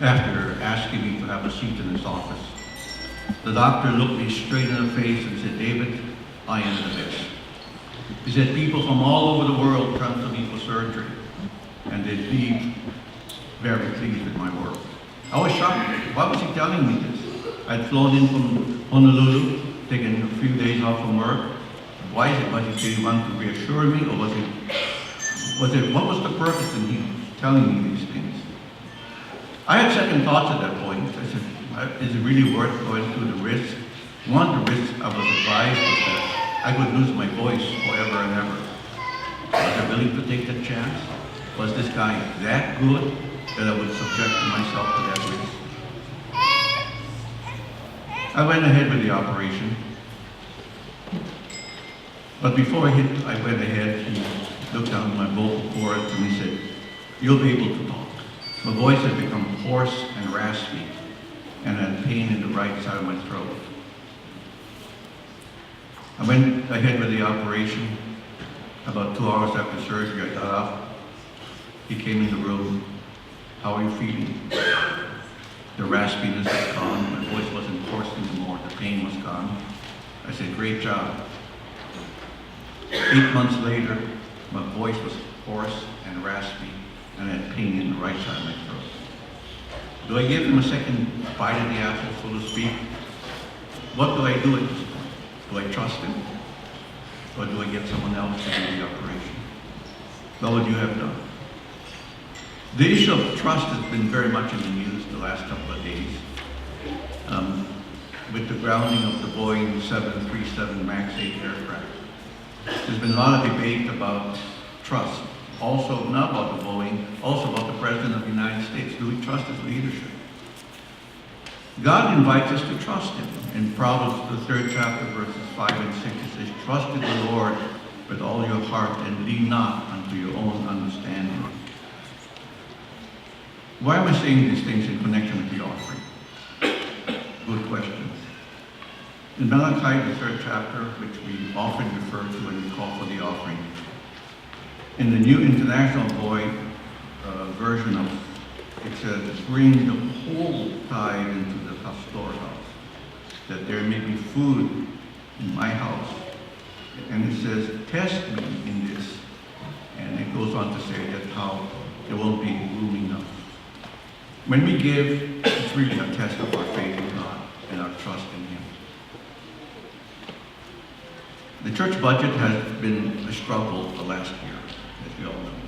after asking me to have a seat in his office. The doctor looked me straight in the face and said, "David, I am the best." He said, "People from all over the world come to me for surgery, and they leave very pleased with my work." I was shocked. Why was he telling me this? I'd flown in from Honolulu, taken a few days off from work. Why is it? Was he wanting to reassure me, or what was the purpose in him telling me these things? I had second thoughts at that point. I said, is it really worth going through the risk? One of the risks I was advised was that I could lose my voice forever and ever. Was I willing to take that chance? Was this guy that good that I would subject myself to that risk? I went ahead with the operation. But before I went ahead, he looked down at my vocal cords and he said, "You'll be able to talk." My voice had become hoarse and raspy, and I had pain in the right side of my throat. I went ahead with the operation. About 2 hours after surgery, I got up. He came in the room. "How are you feeling?" The raspiness was gone. My voice wasn't hoarse anymore. The pain was gone. I said, "Great job." 8 months later, my voice was hoarse and raspy, and I had pain in the right side of my throat. Do I give him a second bite of the apple, so to speak? What do I do at this point? Do I trust him? Or do I get someone else to do the operation? What would you have done? The issue of trust has been very much in the news the last couple of days. With the grounding of the Boeing 737 MAX 8 aircraft. There's been a lot of debate about trust. Also, not about the Boeing, also about the President of the United States. Do we trust his leadership? God invites us to trust him. In Proverbs, the 3rd chapter, verses 5 and 6, it says, "Trust in the Lord with all your heart and lean not unto your own understanding." Why am I saying these things in connection with the offering? Good question. In Malachi, the 3rd chapter, which we often refer to when we call for the offering, in the New International version of it says, "Bring the whole tithe into the storehouse, that there may be food in my house." And it says, "Test me in this." And it goes on to say that how there won't be room enough. When we give, it's really a test of our faith in God and our trust in him. The church budget has been a struggle the last year, as we all know.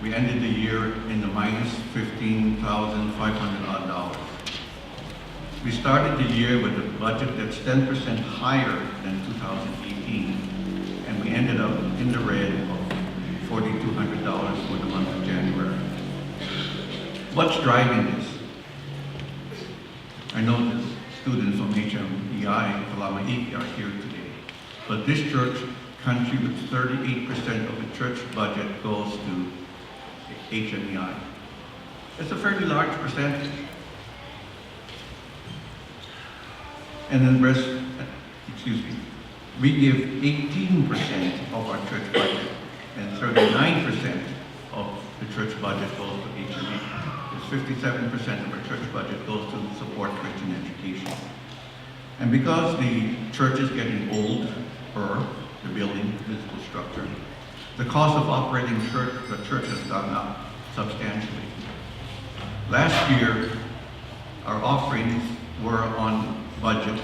We ended the year in the minus $15,500 odd. We started the year with a budget that's 10% higher than 2018, and we ended up in the red of $4,200 for the month of January. What's driving this? I know the students from HMA, Kalamaiki, are here today, but this church contributes 38% of the church budget goes to HMA. It's a fairly large percentage. And then we give 18% of our church budget, and 39% of the church budget goes to HMA. 57% of our church budget goes to support Christian education. And because the church is getting older, the building, physical structure, the cost of operating the church has gone up substantially. Last year, our offerings were on budget,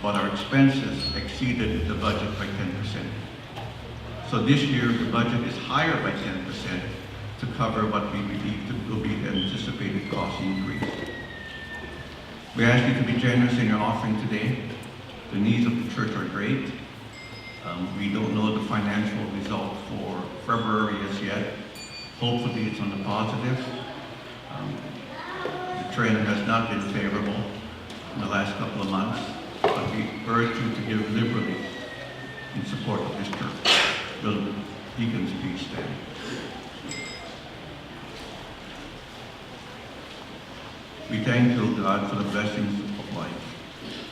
but our expenses exceeded the budget by 10%. So this year, the budget is higher by 10%. To cover what we believe will be the anticipated cost increase. We ask you to be generous in your offering today. The needs of the church are great. We don't know the financial result for February as yet. Hopefully it's on the positive. The trend has not been favorable in the last couple of months, but we urge you to give liberally in support of this church. Will deacons please stand? We thank you, God, for the blessings of life.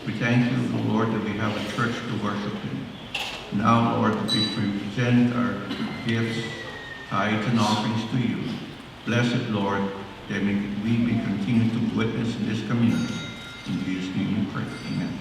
We thank you, Lord, that we have a church to worship in. Now, Lord, we present our gifts, tithes, and offerings to you. Blessed, Lord, that we may continue to witness in this community. In Jesus' name we pray. Amen.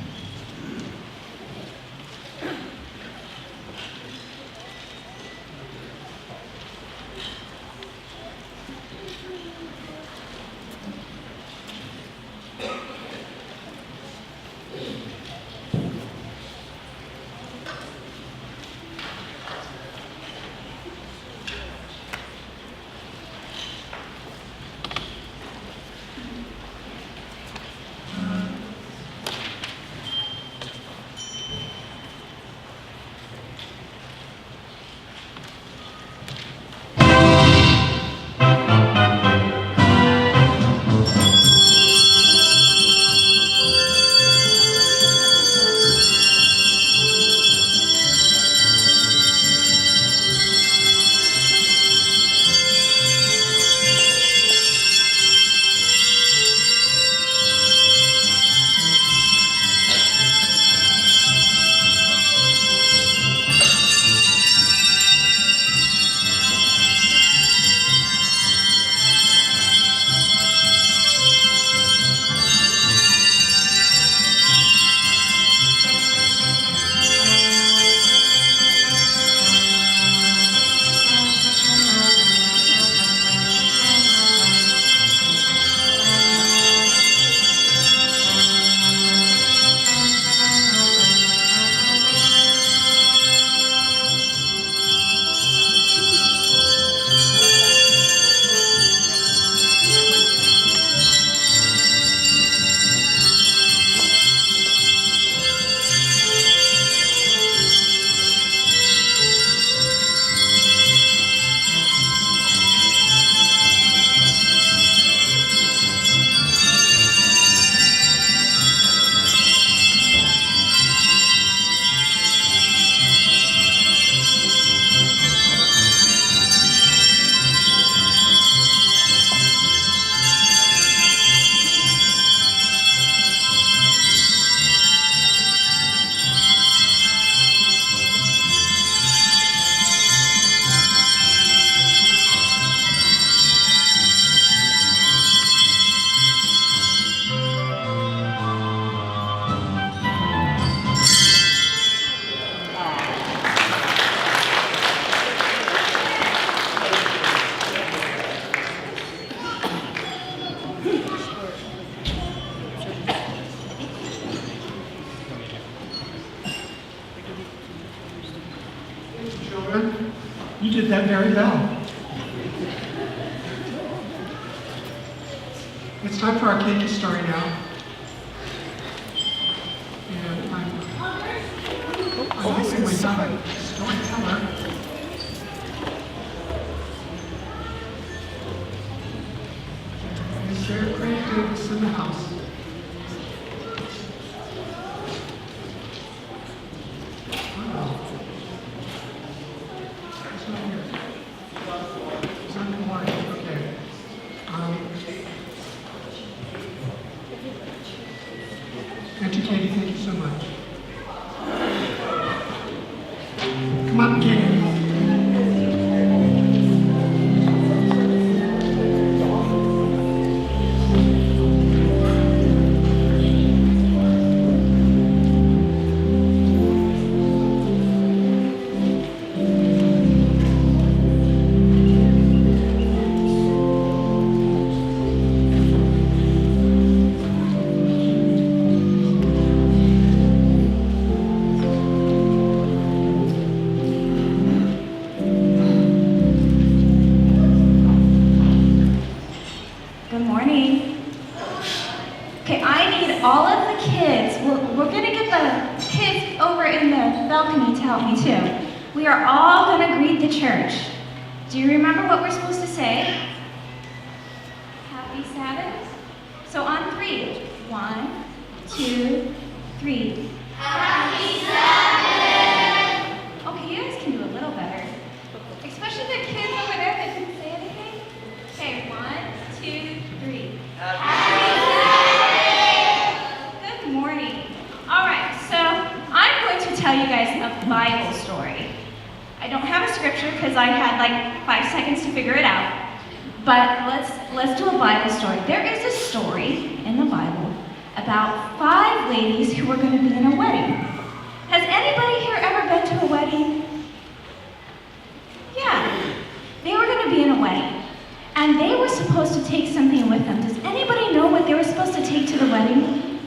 You did that very well. It's time for our cake story now. And I'm missing my storyteller. Is there Craig Davis in the house? Auntie Katie, thank you so much. Come on, Katie. all of the kids, we're going to get the kids over in the balcony to help me too. We are all going to greet the church. Do you remember what we're supposed to say? Happy Sabbath? So on 3. 1, 2, 3. Happy Sabbath! Okay, you guys can do a little better. Especially the kids over there that didn't say anything. Okay, 1, 2, 3. Happy Sabbath! Good morning. All right, so I'm going to tell you guys a Bible story. I don't have a scripture because I had like 5 seconds to figure it out. But let's do a Bible story. There is a story in the Bible about 5 ladies who were going to be in a wedding. Has anybody here ever been to a wedding? Yeah. They were going to be in a wedding. And they were supposed to take something with them. Does anybody know what they were supposed to take to the wedding?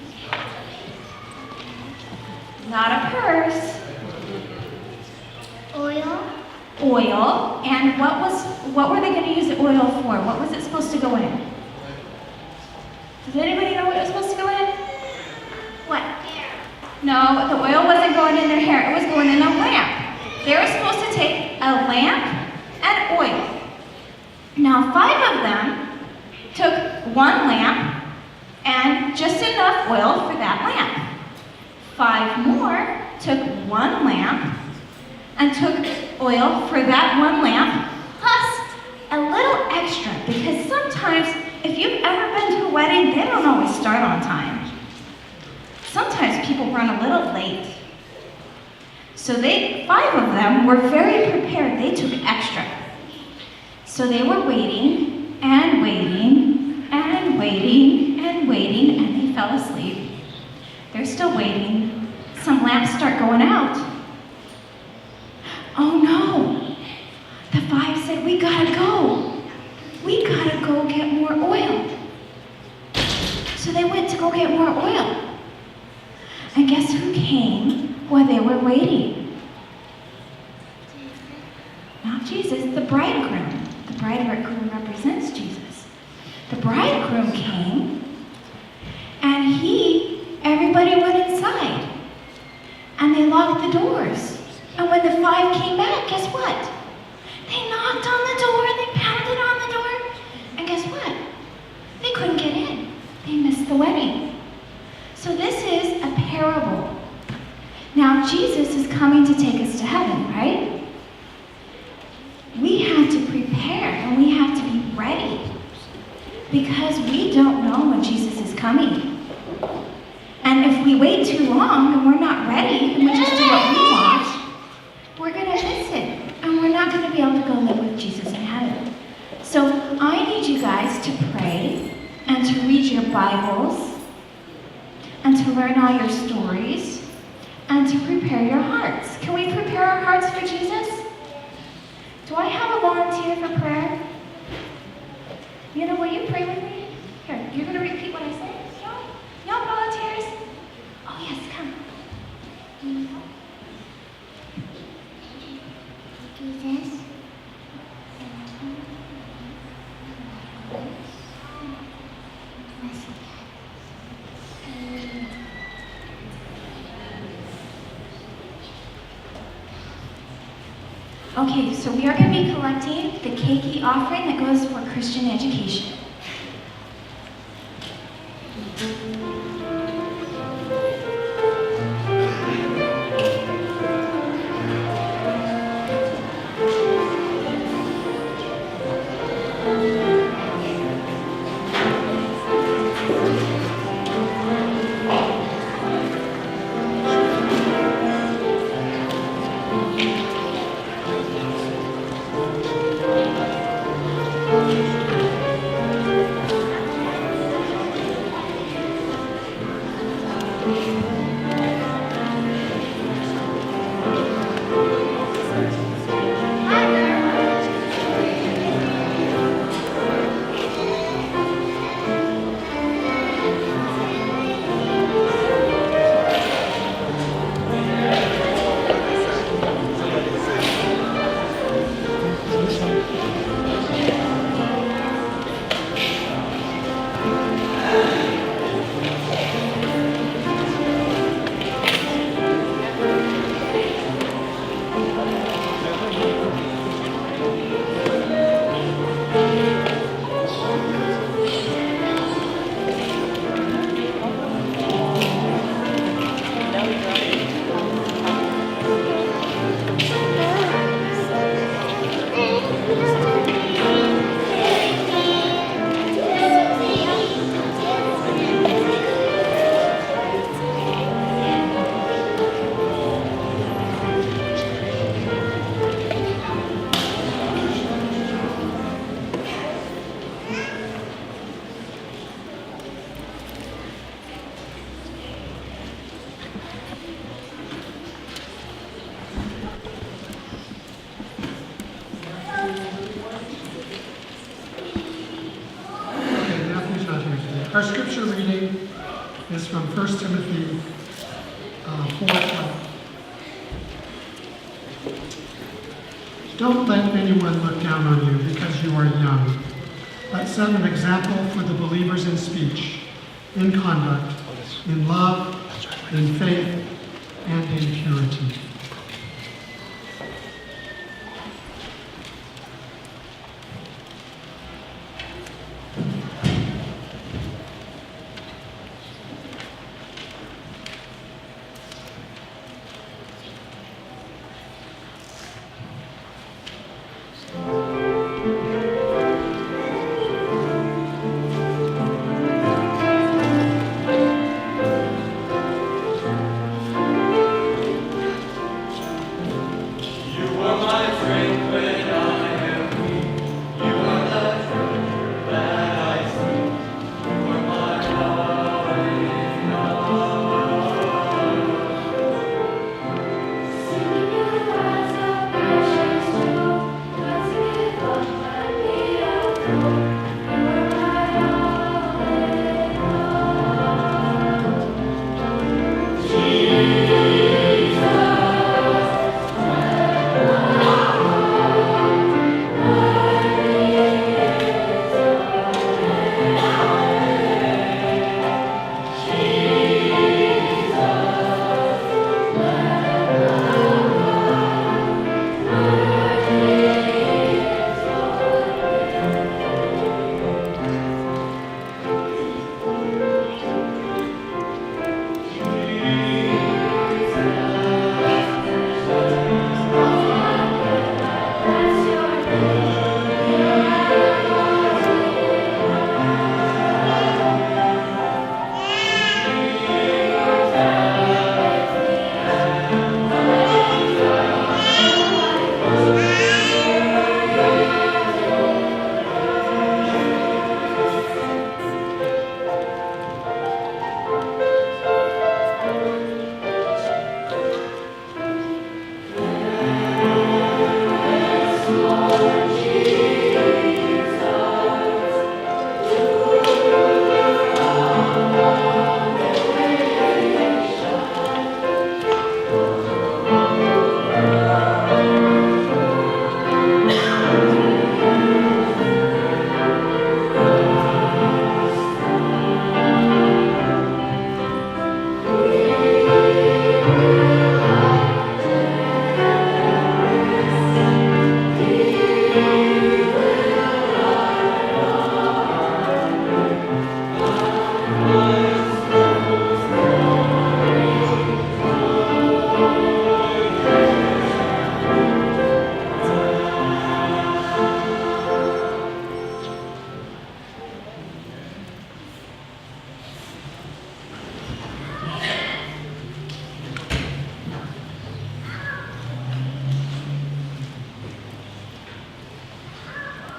Not a purse. Oil. And what were they going to use the oil for? What was it supposed to go in? Does anybody know what it was supposed to go in? What? No, the oil wasn't going in their hair. It was going in a lamp. They were supposed to take a lamp and oil. Now 5 of them took 1 lamp and just enough oil for that lamp. 5 more took 1 lamp and took oil for that 1 lamp, plus a little extra, because sometimes, if you've ever been to a wedding, they don't always start on time. Sometimes people run a little late. So 5 of them were very prepared. They took extra. So they were waiting, and waiting, and waiting, and waiting, and they fell asleep. They're still waiting. Some lamps start going out. Oh no! The 5 said, we gotta go. We gotta go get more oil. So they went to go get more oil. And guess who came while they were waiting? Not Jesus, the bridegroom. The bridegroom represents Jesus. The bridegroom came, and everybody went inside. And they locked the doors. And when the 5 came back, guess what? They knocked on the door, they pounded on the door, and guess what? They couldn't get in. They missed the wedding. So this is a parable. Now Jesus is coming to take us to heaven, right? We have to prepare and we have to be ready because we don't know when Jesus is coming. And if we wait too long and we're not ready and we just do what we want, we're going to miss it. And we're not going to be able to go live with Jesus in heaven. So I need you guys to pray and to read your Bibles and to learn all your stories and to prepare your hearts. Can we prepare our hearts for Jesus? Do I have a volunteer for prayer? You know, will you pray with me? Here, you're going to repeat what I say. Y'all volunteers? Oh yes, come. Jesus. Okay, so we are going to be collecting the keiki offering that goes for Christian education. Our scripture reading is from 1 Timothy 4:12. Don't let anyone look down on you because you are young, but set an example for the believers in speech, in conduct, in love, in faith, and in purity.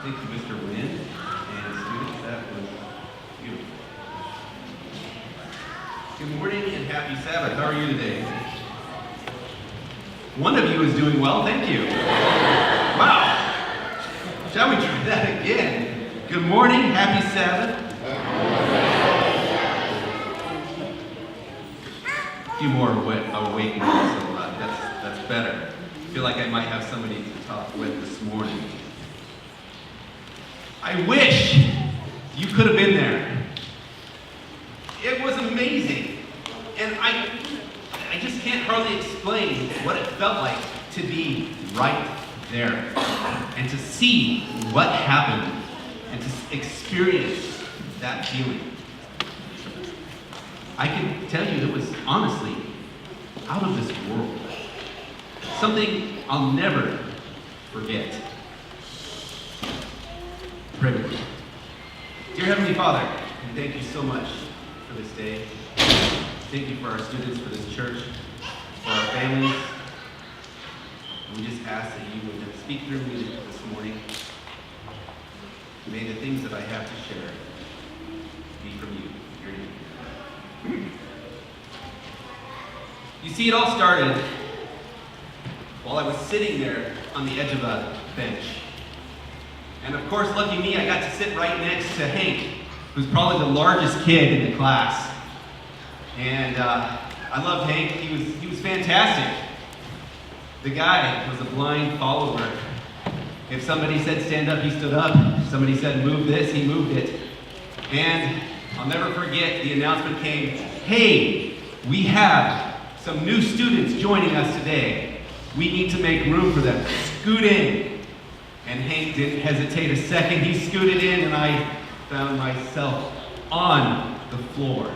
Thank you, Mr. Wynn, and students, that was beautiful. Good morning and happy Sabbath. How are you today? One of you is doing well, thank you. Wow. Shall we try that again? Good morning, happy Sabbath. A few more awakenings, so that's better. I feel like I might have somebody to talk with this morning. I wish you could have been there. It was amazing. And I just can't hardly explain what it felt like to be right there and to see what happened and to experience that feeling. I can tell you it was honestly out of this world. Something I'll never forget. Pray with me. Dear Heavenly Father, we thank you so much for this day. Thank you for our students, for this church, for our families. And we just ask that you would speak through me this morning. May the things that I have to share be from you. Your name. You see, it all started while I was sitting there on the edge of a bench. And of course, lucky me, I got to sit right next to Hank, who's probably the largest kid in the class. And I loved Hank. He was fantastic. The guy was a blind follower. If somebody said stand up, he stood up. If somebody said move this, he moved it. And I'll never forget, the announcement came, hey, we have some new students joining us today. We need to make room for them. Scoot in. And Hank didn't hesitate a second. He scooted in, and I found myself on the floor.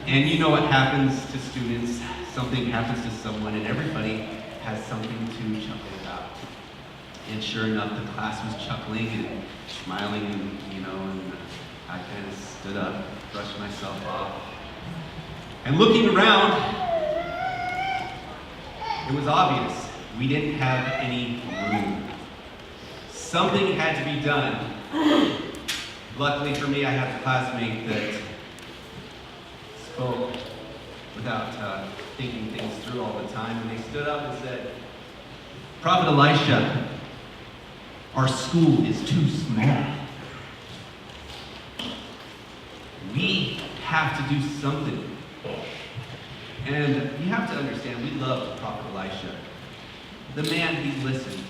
And you know what happens to students. Something happens to someone, and everybody has something to chuckle about. And sure enough, the class was chuckling and smiling, and I kind of stood up, brushed myself off. And looking around, it was obvious we didn't have any room. Something had to be done. Luckily for me, I had a classmate that spoke without thinking things through all the time, and they stood up and said, Prophet Elisha, our school is too small. We have to do something. And you have to understand, we love Prophet Elisha. The man, he listened.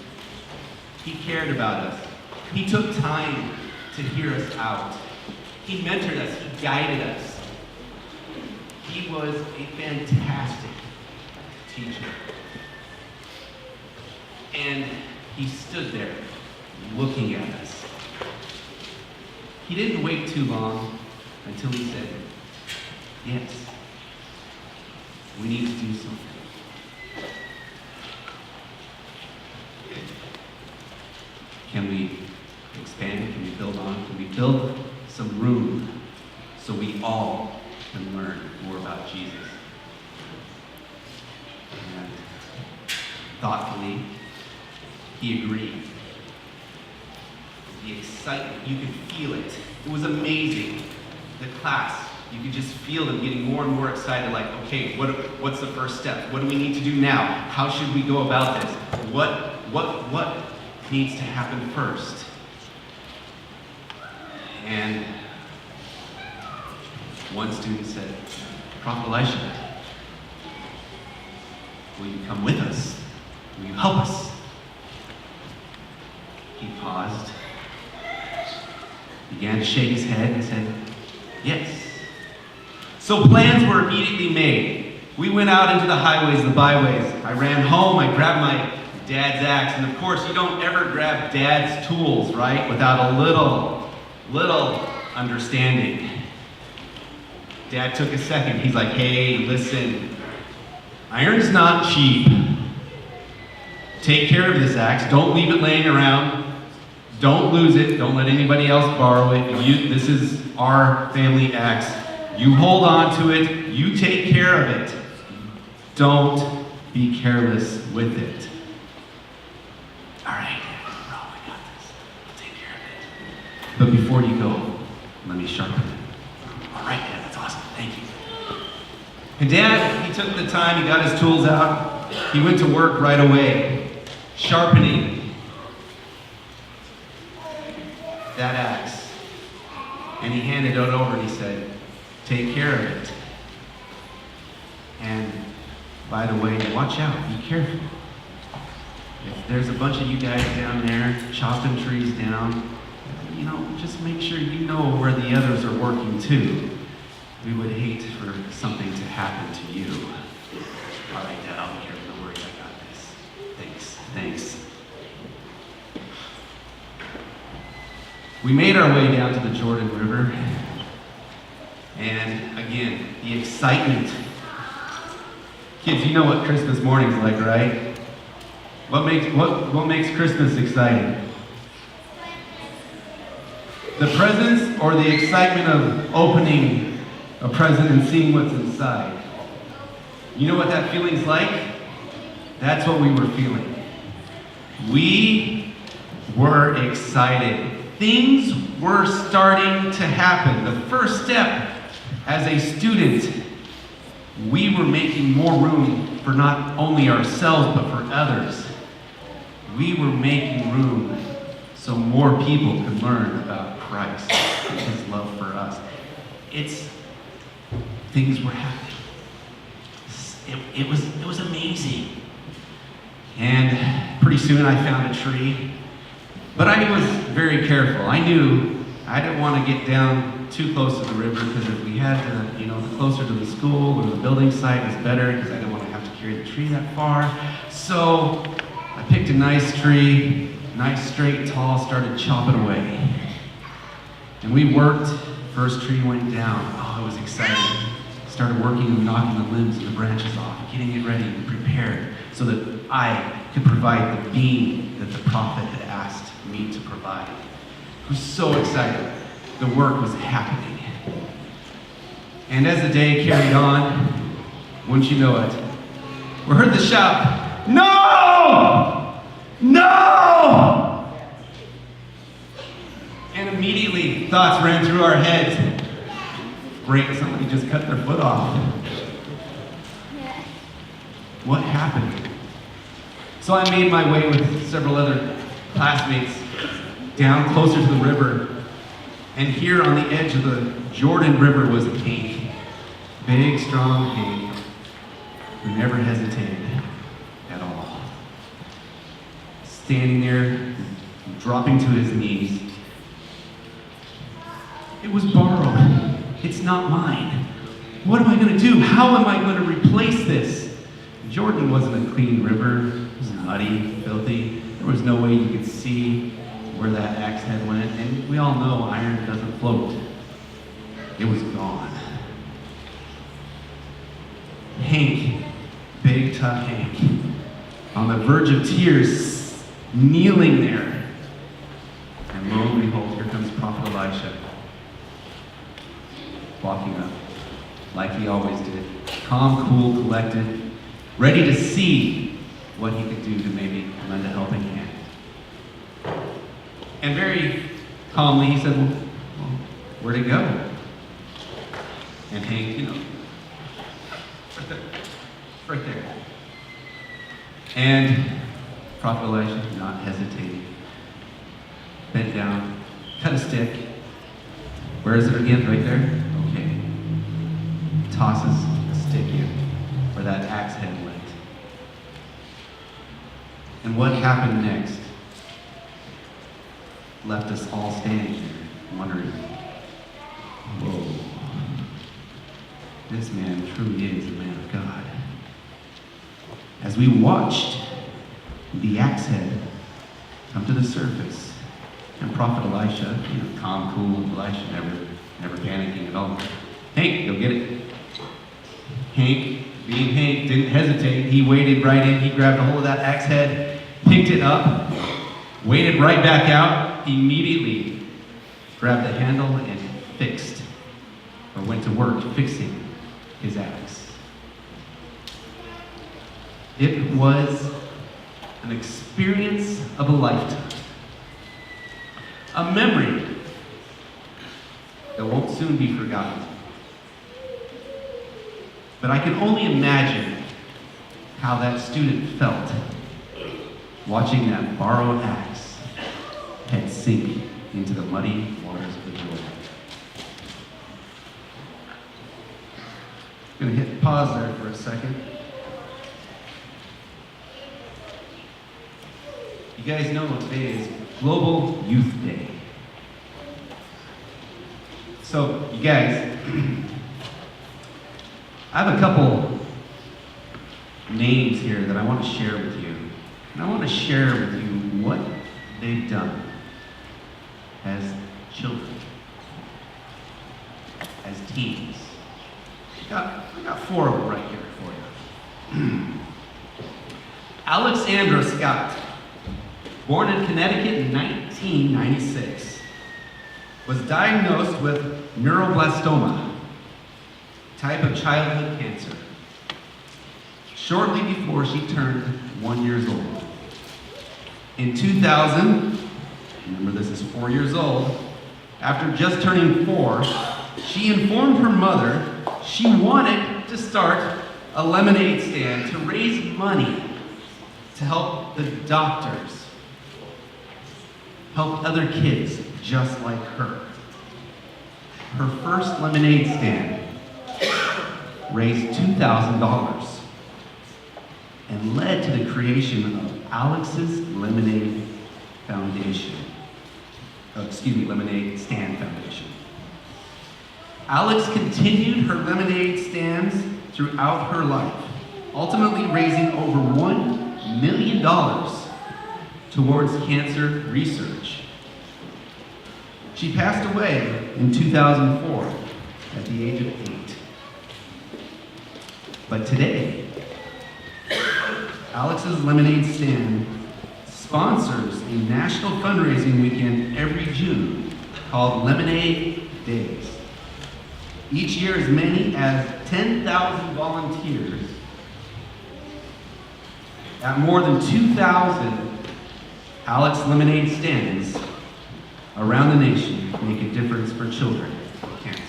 He cared about us. He took time to hear us out. He mentored us. He guided us. He was a fantastic teacher. And he stood there looking at us. He didn't wait too long until he said, yes, we need to do something. Can we expand? Can we build on? Can we build some room so we all can learn more about Jesus? And thoughtfully, he agreed. The excitement, you could feel it. It was amazing. The class, you could just feel them getting more and more excited, like, okay, what's the first step? What do we need to do now? How should we go about this? What needs to happen first? And one student said, Prophet Elisha, will you come with us? Will you help us? He paused, began to shake his head and said, yes. So plans were immediately made. We went out into the highways, the byways. I ran home, I grabbed my dad's axe, and of course you don't ever grab dad's tools, right, without a little understanding. Dad took a second. He's like, hey, listen, iron's not cheap. Take care of this axe. Don't leave it laying around. Don't lose it. Don't let anybody else borrow it. This is our family axe. You hold on to it. You take care of it. Don't be careless with it. All right, bro, I got this. I'll take care of it. But before you go, let me sharpen it. All right, Dad, that's awesome. Thank you. And Dad, he took the time. He got his tools out. He went to work right away, sharpening that axe. And he handed it over and he said, take care of it. And by the way, watch out, be careful. If there's a bunch of you guys down there chopping trees down, just make sure you know where the others are working too. We would hate for something to happen to you. All right, Dad, I'll be careful. No worries, I got this. Thanks. We made our way down to the Jordan River, and again, the excitement. Kids, you know what Christmas morning's like, right? What makes Christmas exciting? The presents or the excitement of opening a present and seeing what's inside? You know what that feeling's like? That's what we were feeling. We were excited. Things were starting to happen. The first step as a student, we were making more room for not only ourselves but for others. We were making room so more people could learn about Christ. his love for us. Things were happening. It was amazing. And pretty soon I found a tree. But I was very careful. I knew I didn't want to get down too close to the river, because if we had to, the closer to the school or the building site was better, because I didn't want to have to carry the tree that far. So I picked a nice tree, nice, straight, tall, started chopping away. And we worked. First tree went down. Oh, I was excited. Started working and knocking the limbs and the branches off, getting it ready and prepared so that I could provide the beam that the prophet had asked me to provide. I was so excited. The work was happening. And as the day carried on, wouldn't you know it, we heard the shout, "No! No!" And immediately thoughts ran through our heads. Great, somebody just cut their foot off. What happened? So I made my way with several other classmates down closer to the river. And here on the edge of the Jordan River was Hank. Big, strong Hank, who never hesitated at all. Standing there, dropping to his knees. It was borrowed. It's not mine. What am I going to do? How am I going to replace this? Jordan wasn't a clean river. It was muddy, filthy. There was no way you could see where that axe head went. And we all know iron doesn't float. It was gone. Hank, big tough Hank, on the verge of tears, kneeling there. And lo and behold, here comes Prophet Elisha, walking up, like he always did, calm, cool, collected, ready to see what he could do to maybe lend a helping hand. And very calmly he said, well, where'd it go? And Hank, right there. And Prophet Elisha, not hesitating, bent down, cut a stick. Where is it again? Right there? Okay. Tosses a stick in where that axe head went. And what happened next left us all standing there wondering, whoa, this man truly is a man of God. As we watched the axe head come to the surface, and Prophet Elisha, calm, cool, Elisha never panicking at all. Hank, go get it. Hank, being Hank, didn't hesitate. He waded right in. He grabbed a hold of that axe head, picked it up, waded right back out, immediately grabbed the handle and fixed, or went to work fixing his axe. It was an experience of a lifetime. A memory that won't soon be forgotten. But I can only imagine how that student felt watching that borrowed axe head sink into the muddy waters of the Jordan. I'm going to hit pause there for a second. You guys know today is Global Youth Day. So, you guys, I have a couple names here that I want to share with you. And I want to share with you what they've done as children, as teens. We got 4 of them right here for you. Alexandra Scott, born in Connecticut in 1996, was diagnosed with neuroblastoma, type of childhood cancer, shortly before she turned 1 year old. In 2000, remember this is 4 years old, after just turning 4, she informed her mother she wanted to start a lemonade stand to raise money to help the doctors, help other kids just like her. her first lemonade stand raised $2,000 and led to the creation of Alex's Lemonade Foundation. Lemonade Stand Foundation. Alex continued her lemonade stands throughout her life, ultimately raising over $1 million towards cancer research. She passed away in 2004 at the age of 8. But today, Alex's Lemonade Stand sponsors a national fundraising weekend every June called Lemonade Days. Each year, as many as 10,000 volunteers at more than 2,000 Alex Lemonade stands around the nation make a difference for children with cancer.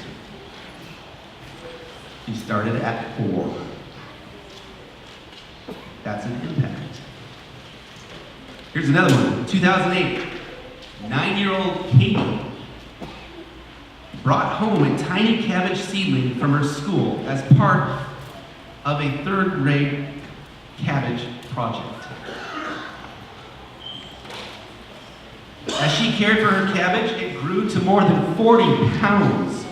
He started at 4. That's an impact. Here's another one. 2008, 9-year-old Katie brought home a tiny cabbage seedling from her school as part of a 3rd grade cabbage project. As she cared for her cabbage, it grew to more than 40 pounds.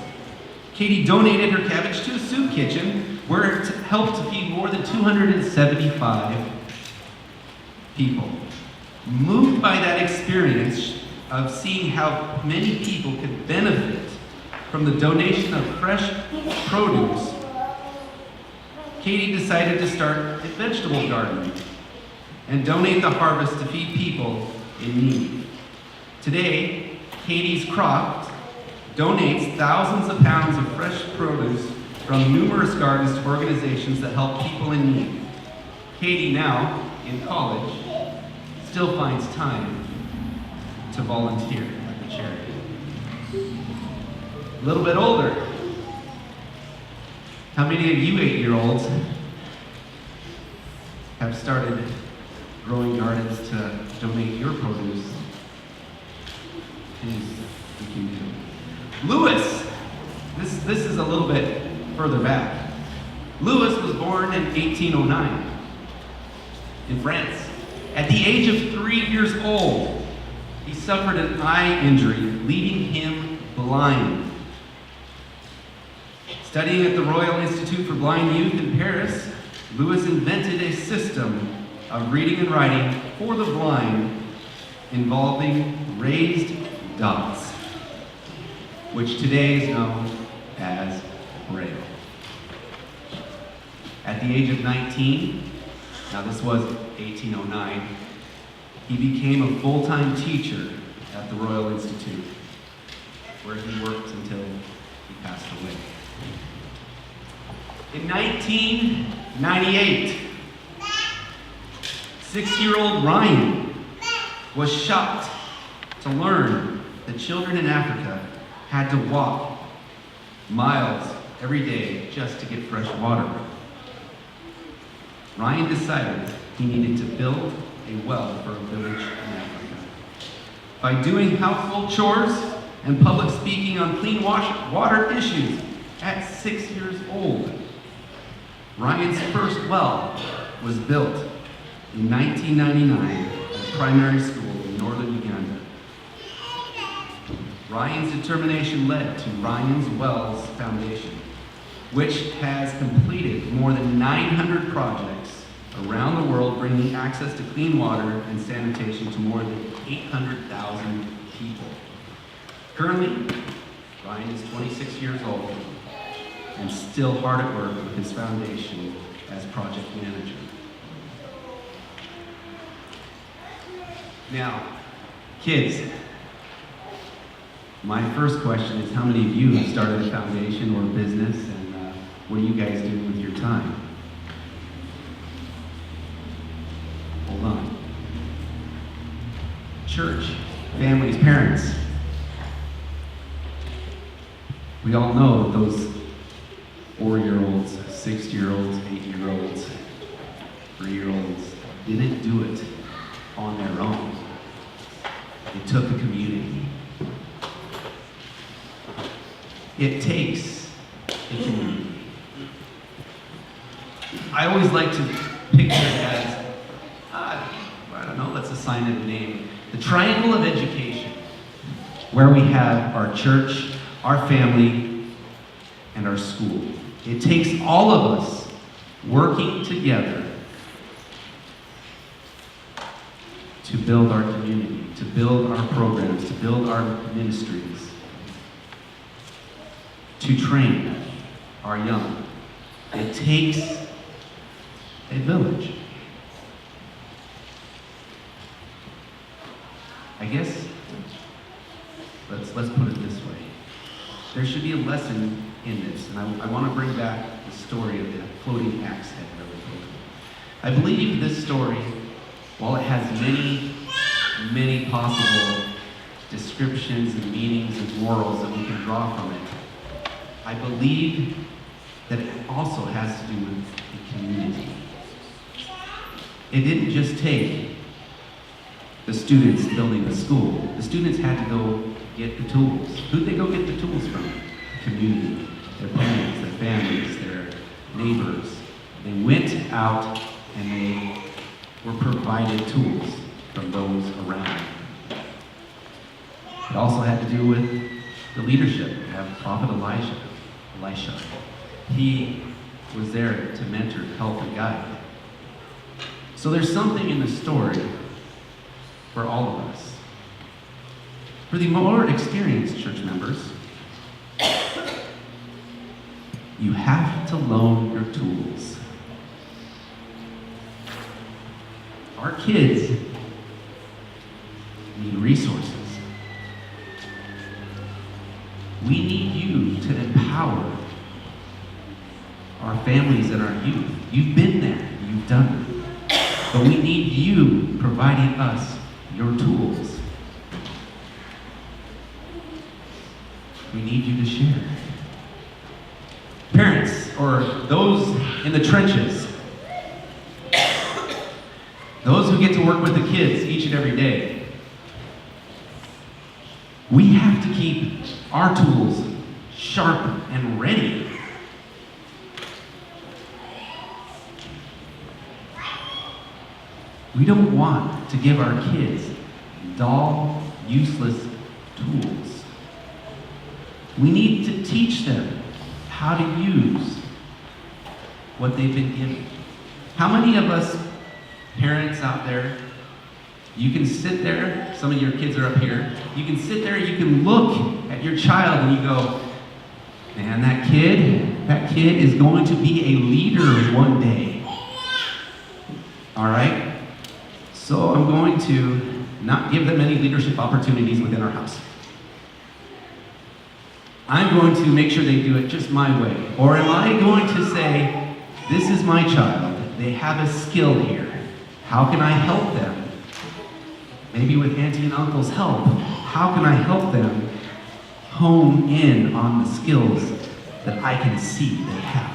Katie donated her cabbage to a soup kitchen where it helped to feed more than 275 people. Moved by that experience of seeing how many people could benefit from the donation of fresh produce, Katie decided to start a vegetable garden and donate the harvest to feed people in need. Today, Katie's Crops donates thousands of pounds of fresh produce from numerous gardens to organizations that help people in need. Katie, now in college, still finds time to volunteer at the charity. A little bit older. How many of you 8-year-olds have started growing gardens to donate your produce? Things we can do. Louis, this is a little bit further back. Louis was born in 1809 in France. At the age of 3 years old, he suffered an eye injury, leaving him blind. Studying at the Royal Institute for Blind Youth in Paris, Louis invented a system of reading and writing for the blind involving raised dots, which today is known as Braille. At the age of 19, now this was 1809, he became a full-time teacher at the Royal Institute, where he worked until he passed away. In 1998, 6-year-old Ryan was shocked to learn that children in Africa had to walk miles every day just to get fresh water. Ryan decided he needed to build a well for a village in Africa. By doing household chores and public speaking on clean water issues at 6 years old, Ryan's first well was built in 1999 at a primary school in northern Uganda. Ryan's determination led to Ryan's Wells Foundation, which has completed more than 900 projects around the world, bringing access to clean water and sanitation to more than 800,000 people. Currently, Ryan is 26 years old and still hard at work with his foundation as project manager. Now, kids, my first question is, how many of you have started a foundation or a business, and what do you guys do with your time? Hold on. Church, families, parents. We all know that those 4-year-olds, 6-year-olds, 8-year-olds, 3-year-olds didn't do it on their own. It took a community. It takes a community. I always like to picture it as, I don't know, let's assign it a name. The triangle of education, where we have our church, our family, and our school. It takes all of us working together to build our community, to build our programs, to build our ministries, to train our young. It takes a village. I guess, let's put it this way. There should be a lesson in this, and I want to bring back the story of the floating axe head really quickly. I believe this story, while it has many possible descriptions and meanings and morals that we can draw from it, I believe that it also has to do with the community. It didn't just take the students building the school. The students had to go get the tools. Who'd they go get the tools from? The community, their parents, their families, their neighbors. They went out and they were provided tools from those around. It also had to do with the leadership. We have Prophet Elisha. He was there to mentor, help, and guide. So there's something in the story for all of us. For the more experienced church members, you have to loan your tools. Our kids need resources. We need you to empower our families and our youth. You've been there, you've done it. But we need you providing us your tools. We need you to share. Parents, or those in the trenches, those who get to work with the kids each and every day, we have to keep our tools sharp and ready. We don't want to give our kids dull, useless tools. We need to teach them how to use what they've been given. How many of us parents out there, you can sit there, some of your kids are up here, you can sit there, you can look at your child and you go, man, that kid is going to be a leader one day. All right? So I'm going to not give them any leadership opportunities within our house. I'm going to make sure they do it just my way. Or am I going to say, this is my child, they have a skill here. How can I help them? Maybe with auntie and uncle's help. How can I help them hone in on the skills that I can see they have?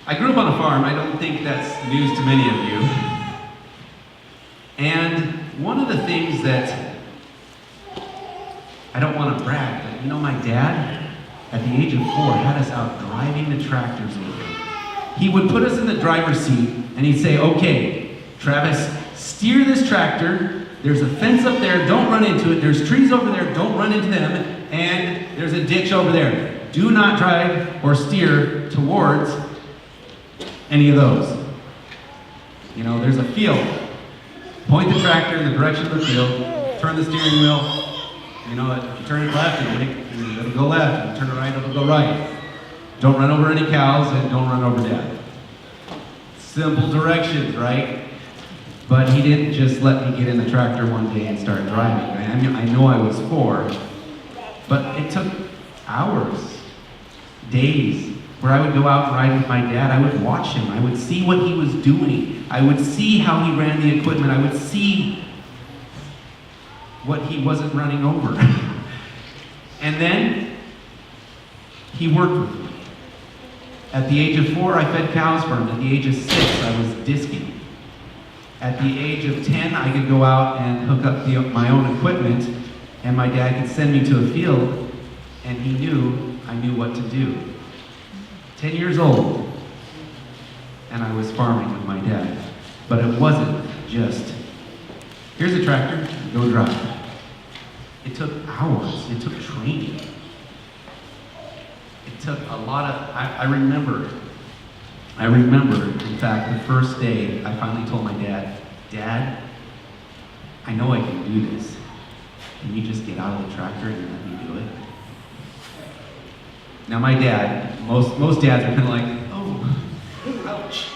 I grew up on a farm. I don't think that's news to many of you. And one of the things that, I don't want to brag, but my dad, at the age of 4, had us out driving the tractors over. He would put us in the driver's seat and he'd say, okay, Travis, steer this tractor. There's a fence up there, don't run into it. There's trees over there, don't run into them. And there's a ditch over there. Do not drive or steer towards any of those. There's a field. Point the tractor in the direction of the field, turn the steering wheel. If you turn it left, it'll go left. If you turn it right, it'll go right. Don't run over any cows and don't run over Dad. Simple directions, right? But he didn't just let me get in the tractor one day and start driving. I know I was 4, but it took hours, days, where I would go out and ride with my dad. I would watch him. I would see what he was doing. I would see how he ran the equipment. I would see what he wasn't running over. And then he worked with me. At the age of 4, I fed cows for him. At the age of 6, I was disking. At the age of 10, I could go out and hook up my own equipment And my dad could send me to a field, and he knew I knew what to do. 10 years old, and I was farming with my dad. But it wasn't just, here's a tractor, go drive. It took hours, it took training. It took a lot of, I remember, in fact, the first day I finally told my dad, Dad, I know I can do this. Can you just get out of the tractor and let me do it? Now my dad, most dads are kind of like, oh, ouch.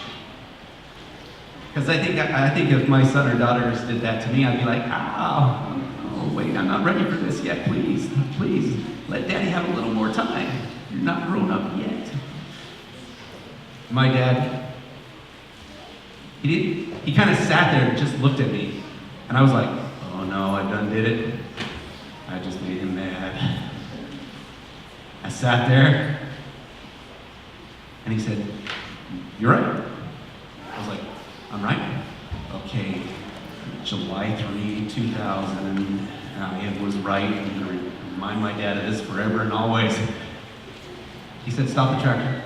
Because I think if my son or daughters did that to me, I'd be like, oh, wait, I'm not ready for this yet. Please, let Daddy have a little more time. You're not grown up yet. My dad, he kind of sat there and just looked at me. And I was like, oh no, I done did it. I just made him mad. I sat there, and he said, you're right. I was like, I'm right? Okay, July 3, 2000, it was right. I'm going to remind my dad of this forever and always. He said, stop the tractor.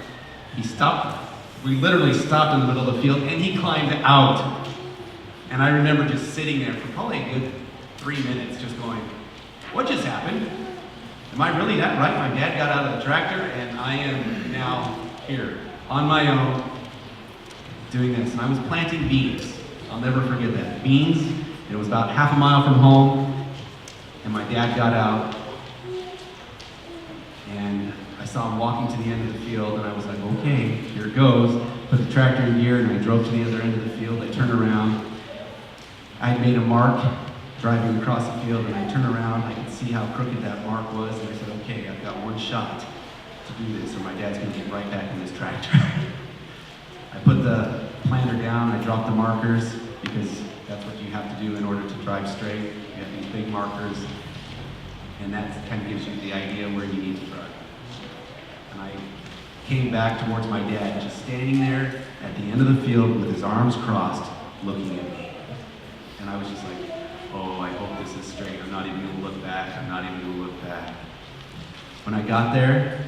He stopped. We literally stopped in the middle of the field, and he climbed out. And I remember just sitting there for probably a good 3 minutes, just going, what just happened? Am I really that right? My dad got out of the tractor, and I am now here, on my own, doing this. And I was planting beans. I'll never forget that. Beans. It was about half a mile from home, and my dad got out, and I saw him walking to the end of the field, and I was like, okay, here it goes. Put the tractor in gear, and I drove to the other end of the field. I turned around. I had made a mark driving across the field, and I turned around. I could see how crooked that mark was, and I said, okay, I've got one shot to do this, or my dad's going to get right back in this tractor. I put the planter down. I dropped the markers, because that's what you have to do in order to drive straight. You have these big markers, and that kind of gives you the idea where you need to drive. And I came back towards my dad, just standing there at the end of the field with his arms crossed, looking at me. And I was just like, oh, I hope this is straight. I'm not even going to look back. I'm not even going to look back. When I got there,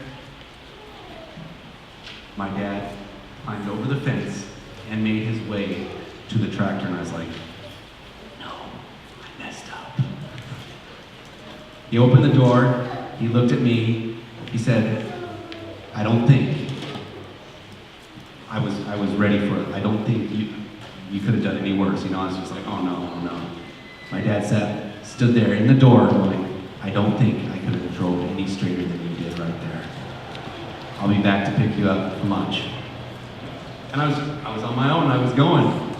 my dad climbed over the fence and made his way to the tractor, and I was like, no, I messed up. He opened the door, he looked at me, he said, I don't think I was ready for it. I don't think you could have done any worse. You know, I was just like, oh no. My dad stood there in the door going, I don't think I could have drove any straighter than you did right there. I'll be back to pick you up for lunch. And I was on my own, I was going.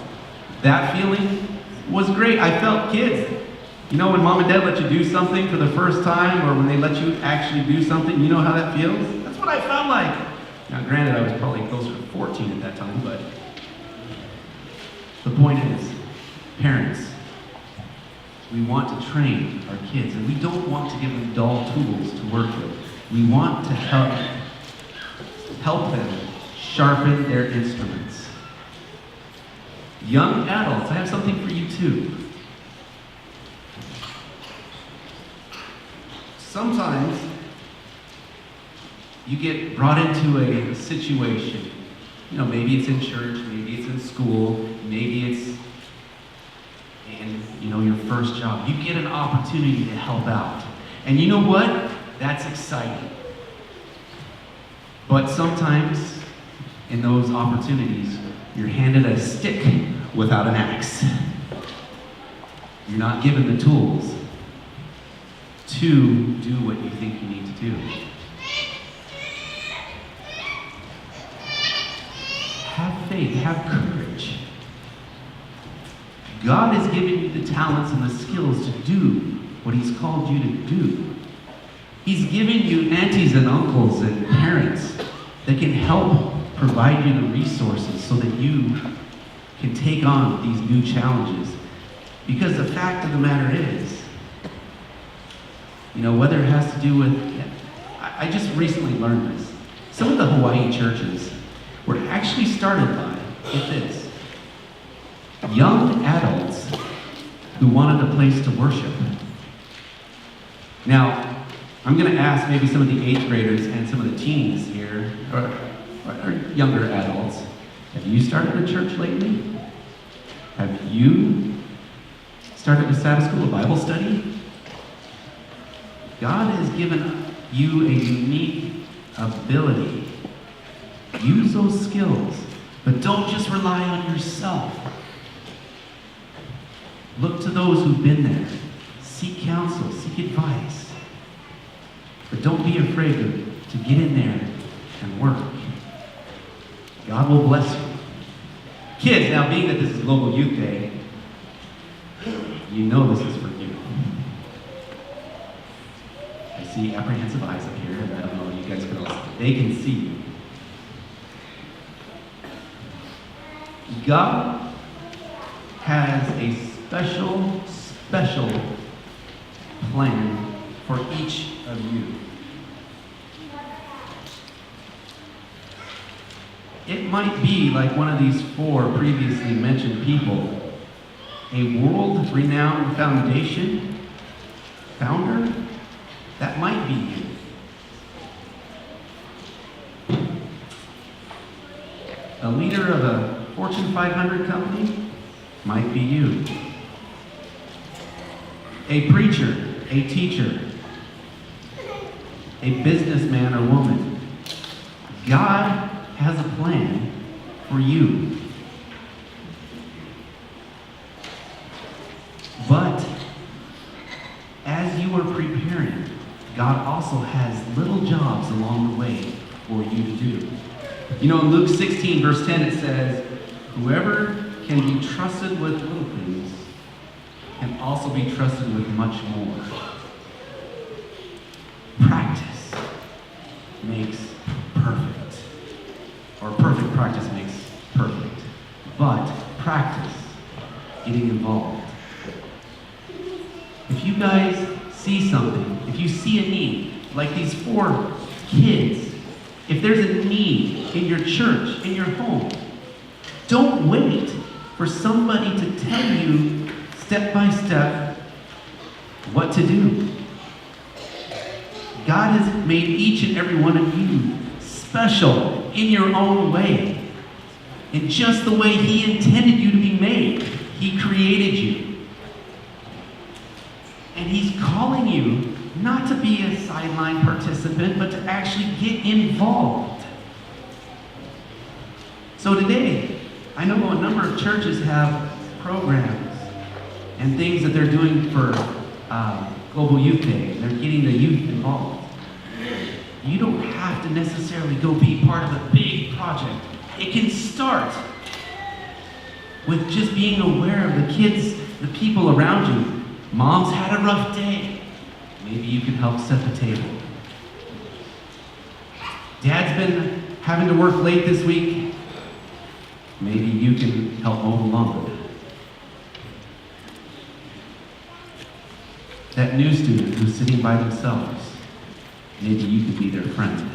That feeling was great. I felt kids. You know, when mom and dad let you do something for the first time, or when they let you actually do something, you know how that feels? That's what I felt like. Now, granted, I was probably closer to 14 at that time, but the point is, parents, we want to train our kids, and we don't want to give them dull tools to work with. We want to help them sharpen their instruments. Young adults, I have something for you too. Sometimes you get brought into a situation, you know, maybe it's in church, maybe it's in school, maybe it's in, you know, your first job. You get an opportunity to help out. And you know what? That's exciting. But sometimes in those opportunities, you're handed a stick without an axe. You're not given the tools to do what you think you need to do. Have faith, have courage. God has given you the talents and the skills to do what He's called you to do. He's given you aunties and uncles and parents that can help provide you the resources so that you can take on these new challenges. Because the fact of the matter is, you know, whether it has to do with, I just recently learned this. Some of the Hawaii churches were actually started by, get this, young adults who wanted a place to worship. Now, I'm going to ask maybe some of the 8th graders and some of the teens here, or younger adults, have you started a church lately? Have you started a Sabbath school, a Bible study? God has given you a unique ability. Use those skills, but don't just rely on yourself. Look to those who've been there. Seek counsel, seek advice. But don't be afraid to get in there and work. God will bless you. Kids, now being that this is Global Youth Day, you know this is for you. I see apprehensive eyes up here, and I don't know, you guys can all, they can see you. God has a special plan for each of you. It might be like one of these 4 previously mentioned people, a world-renowned foundation founder. That might be you. A leader of a Fortune 500 company might be you. A preacher, a teacher, a businessman or woman. God has a plan for you. But as you are preparing, God also has little jobs along the way for you to do. You know, in Luke 16, verse 10, it says, whoever can be trusted with little things can also be trusted with much more. Practice makes perfect. Or perfect practice makes perfect. But practice, getting involved. If you guys see something, if you see a need, like these 4 kids, if there's a need in your church, in your home, don't wait for somebody to tell you step by step what to do. God has made each and every one of you special in your own way. In just the way He intended you to be made. He created you. And He's calling you not to be a sideline participant, but to actually get involved. So today, I know a number of churches have programs and things that they're doing for Global Youth Day. They're getting the youth involved. You don't have to necessarily go be part of a big project. It can start with just being aware of the kids, the people around you. Mom's had a rough day. Maybe you can help set the table. Dad's been having to work late this week. Maybe you can help mow the lawn. That new student who's sitting by themselves, maybe you could be their friend.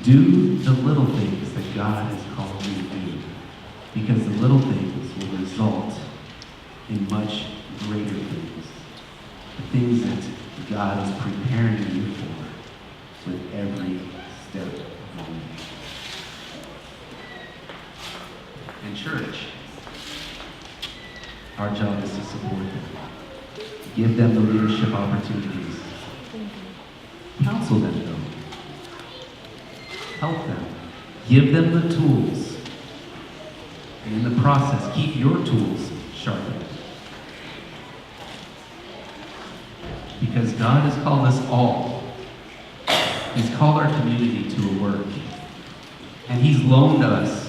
Do the little things that God has called you to do, because the little things will result in much greater things. The things that God is preparing you for with every step of the way. And church, our job is to support them. Give them the leadership opportunities. Counsel them, though. Help them. Give them the tools. And in the process, keep your tools sharpened. Because God has called us all. He's called our community to a work. And He's loaned us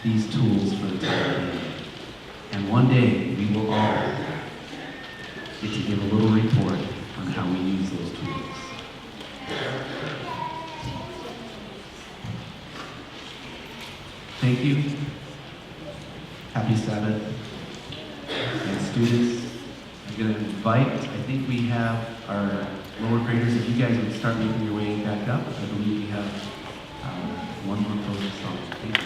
these tools for the time being. And one day, we will all get to give a little report on how we use those tools. Thank you. Happy Sabbath. And students, I'm going to invite, I think we have our lower graders, if you guys would start making your way back up. I believe we have one more closing song. Thank you.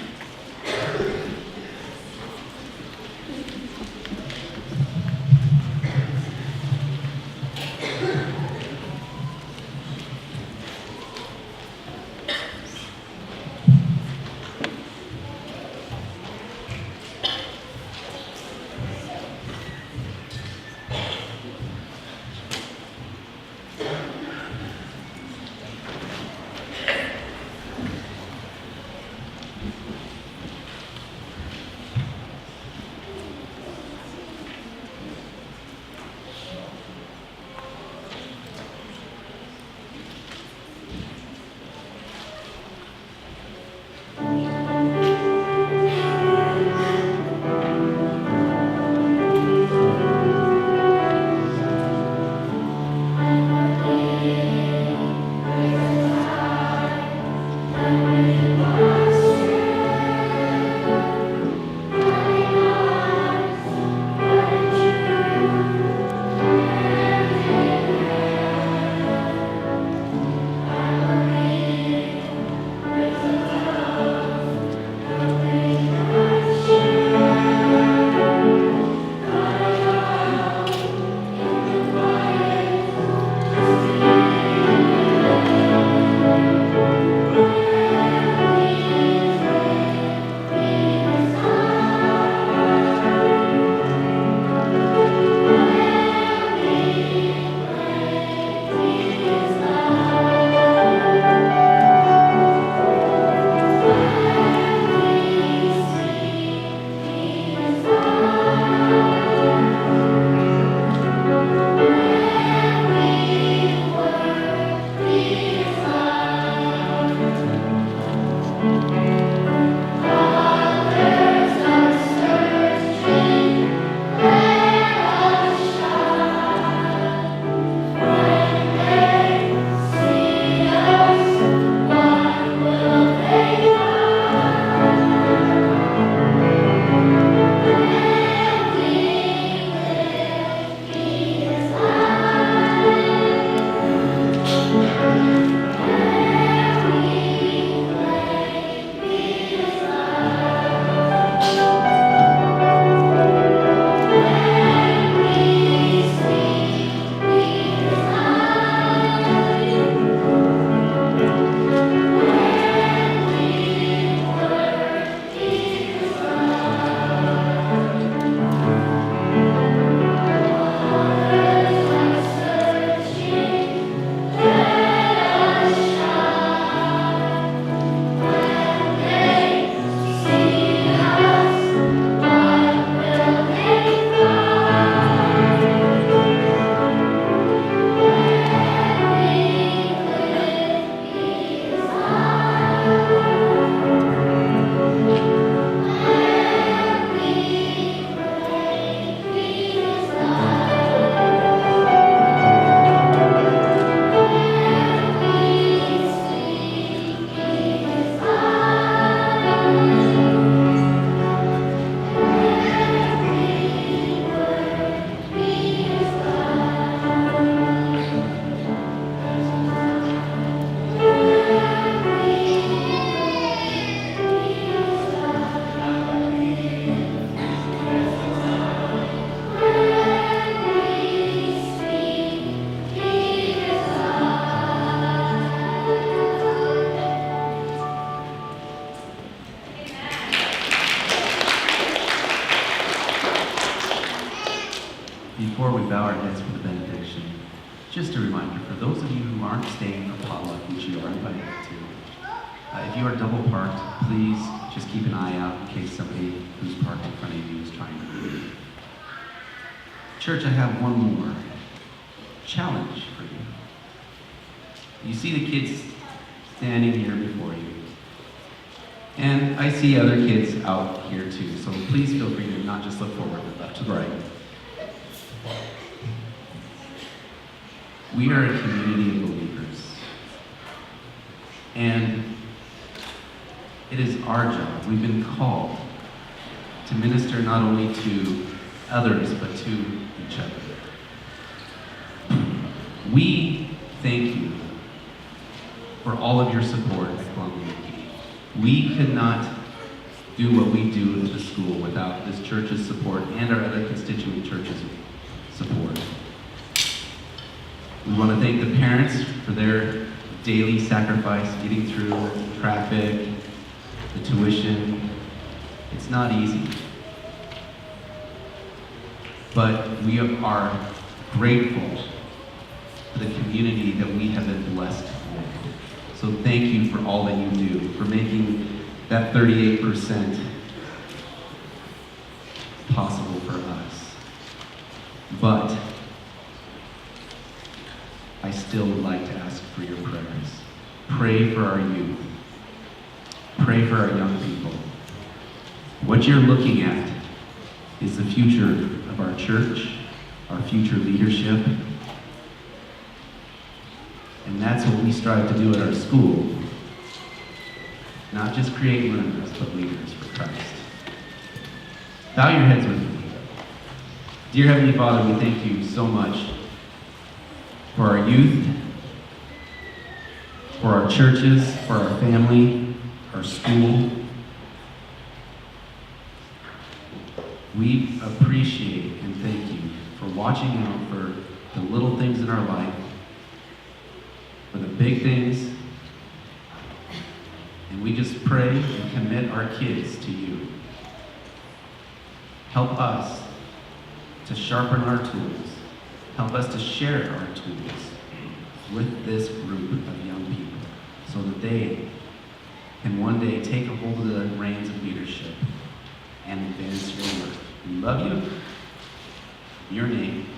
Before we bow our heads for the benediction, just a reminder, for those of you who aren't staying for potluck, which you are invited to, if you are double parked, please just keep an eye out in case somebody who's parked in front of you is trying to leave. Church, I have one more challenge for you. You see the kids standing here before you. And I see other kids out here too, so please feel free to not just look forward, but left to the right. We are a community of believers. And it is our job, we've been called to minister not only to others, but to each other. We thank you for all of your support at Columbia Key. We could not do what we do at the school without this church's support and our other constituent churches' support. We want to thank the parents for their daily sacrifice, getting through traffic, the tuition. It's not easy. But we are grateful for the community that we have been blessed with. So thank you for all that you do, for making that 38% possible for us. But I still would like to ask for your prayers. Pray for our youth. Pray for our young people. What you're looking at is the future of our church, our future leadership. And that's what we strive to do at our school. Not just create learners, but leaders for Christ. Bow your heads with me. Dear Heavenly Father, we thank you so much for our youth, for our churches, for our family, our school. We appreciate and thank you for watching out for the little things in our life, for the big things, and we just pray and commit our kids to you. Help us to sharpen our tools. Help us to share our tools with this group of young people so that they can one day take a hold of the reins of leadership and advance your work. We love you. In your name.